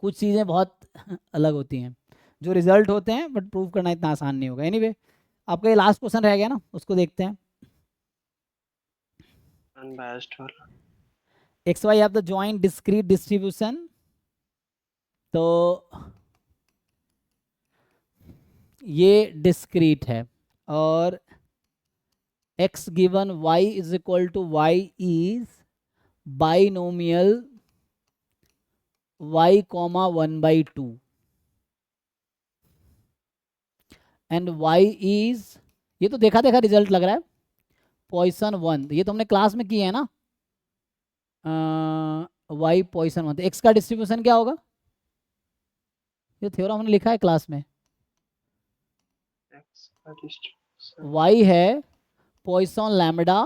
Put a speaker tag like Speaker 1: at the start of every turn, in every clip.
Speaker 1: कुछ चीज़ें बहुत अलग होती हैं, जो रिजल्ट होते हैं बट प्रूव करना इतना आसान नहीं होगा। एनीवे आपका ये लास्ट क्वेश्चन रह गया ना, उसको देखते हैं।
Speaker 2: अनबायस्ड वाला।
Speaker 1: X Y have the joint discrete distribution, तो ये डिस्क्रीट है और x given y is equal to y is binomial y comma 1/2 and y is, ये तो देखा देखा रिजल्ट लग रहा है, पॉइसन 1, ये तो हमने क्लास में किया है ना, y पॉइसन 1, तो x का डिस्ट्रीब्यूशन क्या होगा, ये थ्योरम हमने लिखा है क्लास में।
Speaker 2: एक्स का डिस्ट्रीब्यूशन
Speaker 1: y है पॉइसन लैम्डा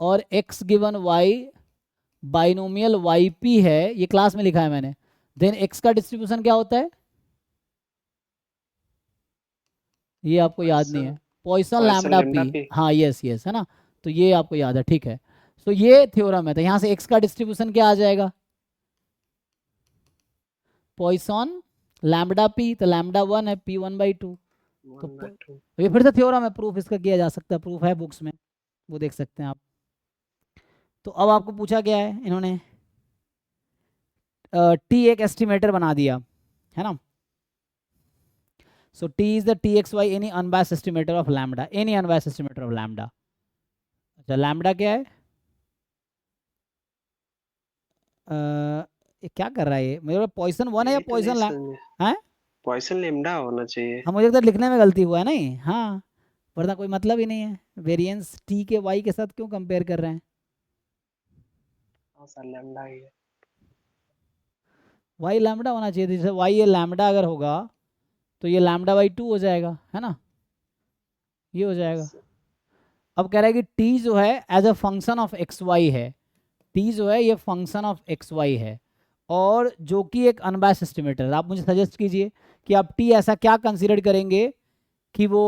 Speaker 1: और x given y binomial yp है, ये क्लास में लिखा है मैंने। देन x का डिस्ट्रीब्यूशन क्या होता है, ये आपको याद नहीं है, Poisson
Speaker 2: Poisson
Speaker 1: lambda
Speaker 2: lambda
Speaker 1: P,
Speaker 2: पे।
Speaker 1: हाँ यस यस है ना, तो ये आपको याद है, ठीक है। तो ये थ्योरम है, तो यहाँ से x का डिस्ट्रीब्यूशन क्या आ जाएगा, पॉइसन लैम्डा पी, तो लैम्डा 1 है, p 1/2, तो
Speaker 2: 1/2।
Speaker 1: ये फिर से थ्योरम है, प्रूफ इसका किया जा सकता है, प्रूफ है बुक्स में, वो देख सकते हैं आप। तो अब आपको पूछा क्या है इन्होंने, t एक एस्टिमेटर बना दिया है ना, so t is the txy any unbiased estimator of lambda, any unbiased estimator of lambda। अच्छा लैम्डा क्या है, ये क्या कर रहा है, ये मेरे पॉइसन 1 है या
Speaker 2: यही तो नहीं
Speaker 1: पॉइसन
Speaker 2: समझ में।
Speaker 1: है,
Speaker 2: पॉइसन लैम्डा होना चाहिए।
Speaker 1: हाँ मुझे लगता है लिखने में गलती हुआ है नहीं, हाँ वरना कोई मतलब ही नहीं है, वेरिएंस टी के वाई के साथ क्यों कंपेयर कर रहे हैं,
Speaker 2: हाँ सर लैम्डा ही है।
Speaker 1: वाई लैम्डा होना चाहिए, जैसे वाई ये लैम्डा अगर होगा तो ये लैम्डा/2 हो जाएगा है ना, ये हो जाएगा। अब कह रहा है कि टी जो है as a function of X Y है, टी जो है ये फंक्शन ऑफ एक्स वाई है, और जो कि एक अनबायस्ड एस्टिमेटर है। आप मुझे सजेस्ट कीजिए कि आप टी ऐसा क्या कंसीडर करेंगे कि वो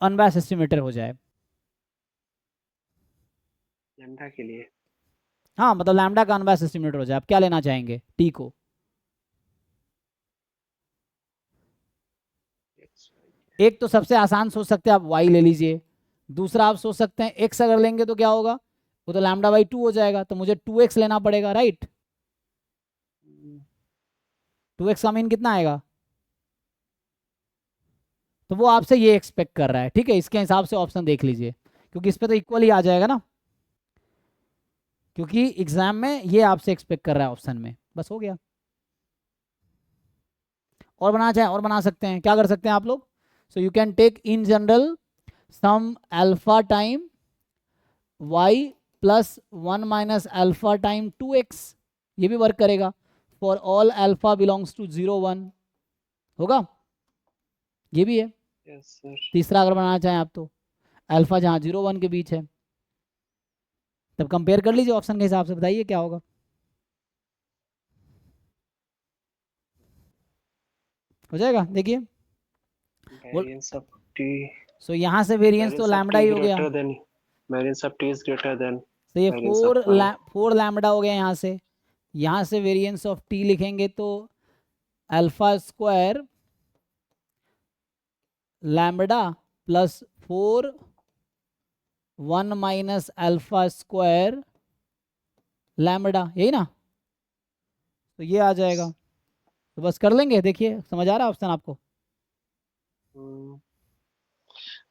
Speaker 1: अनबायस्ड एस्टिमेटर हो जाए।
Speaker 2: लैम्डा के लिए
Speaker 1: हाँ मतलब लैम्डा का अनबायस्ड एस्टिमेटर हो जाए, आप क्या लेना चाहेंगे टी को, एक तो सबसे आसान सोच सकते हैं आप y ले लीजिए, दूसरा आप सोच सकते हैं x अगर लेंगे तो क्या होगा, वो तो लैम्डा/2 हो जाएगा, तो मुझे 2x लेना पड़ेगा, राइट। 2x का मीन कितना आएगा, तो वो आपसे ये एक्सपेक्ट कर रहा है, ठीक है, इसके हिसाब से ऑप्शन देख लीजिए, क्योंकि इस पर तो इक्वल ही आ जाएगा ना, क्योंकि एग्जाम में ये आपसे एक्सपेक्ट कर रहा है ऑप्शन में, बस हो गया। और बनाना चाहें और बना सकते हैं, क्या कर सकते हैं आप लोग, so you can take in general some alpha times y plus 1 minus alpha times 2x, ये भी वर्क करेगा, for all alpha belongs to 0 1, होगा, ये भी है।
Speaker 2: Yes sir.
Speaker 1: तीसरा अगर बनाना चाहें आप तो अल्फा जहाँ 0 1 के बीच है, तब कंपेयर कर लीजिए ऑप्शन के हिसाब से, बताइए क्या होगा, हो जाएगा देखिए।
Speaker 2: Variance of T.
Speaker 1: सो यहाँ से वेरिएंस तो
Speaker 2: वेरिएंस ऑफ
Speaker 1: लैम्डा
Speaker 2: टी
Speaker 1: ही हो गया,
Speaker 2: greater than. Variance of T is greater than
Speaker 1: तो ये
Speaker 2: वेरिएंस ऑफ वाई।
Speaker 1: 4 लैम्डा हो गया यहाँ से वेरिएंस ऑफ टी लिखेंगे तो alpha square lambda plus 4 1 minus alpha square lambda, यही ना, तो ये आ जाएगा, तो बस कर लेंगे, देखिए समझ आ रहा है ऑप्शन आपको।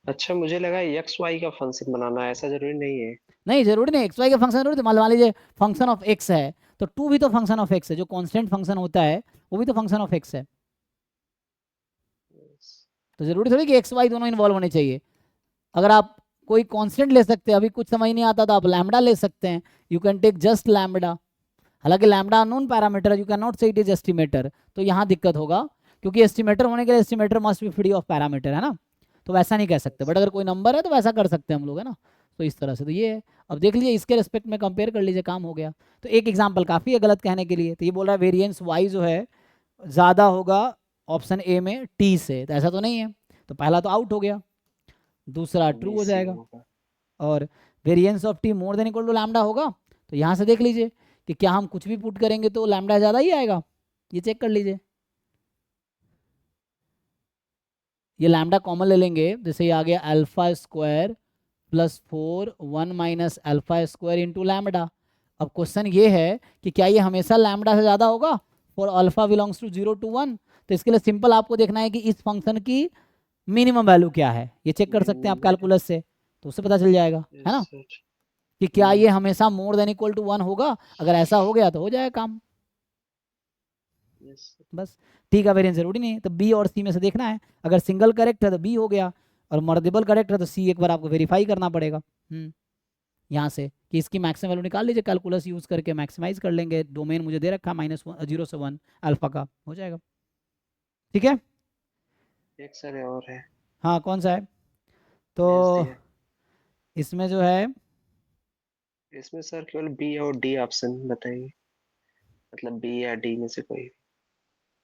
Speaker 2: अच्छा मुझे लगा एक्स वाई का फंक्शन बनाना है, ऐसा जरूरी नहीं है।
Speaker 1: नहीं जरूरी नहीं, एक्स वाई का फंक्शन जरूरी, मान लीजिए फंक्शन ऑफ एक्स है तो टू भी तो फंक्शन ऑफ एक्स है, जो कांस्टेंट फंक्शन होता है वो भी तो फंक्शन ऑफ एक्स है, तो जरूरी थोड़ी कि एक्स वाई दोनों इन्वॉल्व होने चाहिए। अगर आप कोई कांस्टेंट ले सकते हैं, अभी कुछ समझ नहीं आता तो आप लैम्डा ले सकते हैं, you can take just lambda, हालांकि lambda unknown parameter, you can not say it is estimator, तो यहाँ दिक्कत होगा, क्योंकि एस्टिमेटर होने के लिए estimator must be free of parameter है ना, तो वैसा नहीं कह सकते, बट अगर कोई नंबर है तो वैसा कर सकते हैं हम लोग, है ना, तो इस तरह से तो ये है। अब देख लीजिए इसके रिस्पेक्ट में कंपेयर कर लीजिए, काम हो गया। तो एक एग्जाम्पल काफ़ी है गलत कहने के लिए, तो ये बोल रहा है वेरिएंस वाई जो है ज़्यादा होगा ऑप्शन ए में टी से, तो ऐसा तो नहीं है, तो पहला तो आउट हो गया, दूसरा ट्रू हो
Speaker 2: सी
Speaker 1: जाएगा,
Speaker 2: होगा।
Speaker 1: और variance of T more than equal to lambda होगा, तो यहाँ से देख लीजिए कि क्या हम कुछ भी पुट करेंगे तो लैम्डा ज़्यादा ही आएगा, ये चेक कर लीजिए, ये लैम्डा कॉमन ले लेंगे, जैसे ये आ गया alpha square plus 4 1 minus alpha square into lambda. अब क्वेश्चन ये है कि क्या ये हमेशा लैम्डा से ज़्यादा होगा for alpha belongs to 0 to 1? तो इसके लिए सिंपल आपको देखना है कि इस फंक्शन की मिनिमम वैल्यू क्या है, ये चेक कर सकते हैं आप कैलकुलस से, तो उससे पता चल जाएगा, है ना,
Speaker 2: सर।
Speaker 1: कि क्या ये हमेशा मोर देन इक्वल टू 1 होगा। अगर ऐसा हो गया तो हो जाएगा काम,
Speaker 2: यस सर।
Speaker 1: बस। ठीक है, वेरिएंस जरूरी नहीं है, तो बी और सी में से देखना है, अगर सिंगल करेक्ट है तो बी हो गया, और मल्टीपल करेक्ट है तो सी एक बार आपको वेरीफाई करना पड़ेगा। यहाँ से कि इसकी मैक्सिमम वैल्यू निकाल लीजिए, कैलकुलस यूज करके मैक्सिमाइज कर लेंगे, डोमेन मुझे दे रखा है -0 से 1 अल्फा का, हो जाएगा। ठीक है,
Speaker 2: एक सर और है।
Speaker 1: हाँ कौन सा है? तो
Speaker 2: भेज दिए।
Speaker 1: इसमें जो है
Speaker 2: इसमें सर केवल बी और डी ऑप्शन बताइए, मतलब बी या डी में से कोई।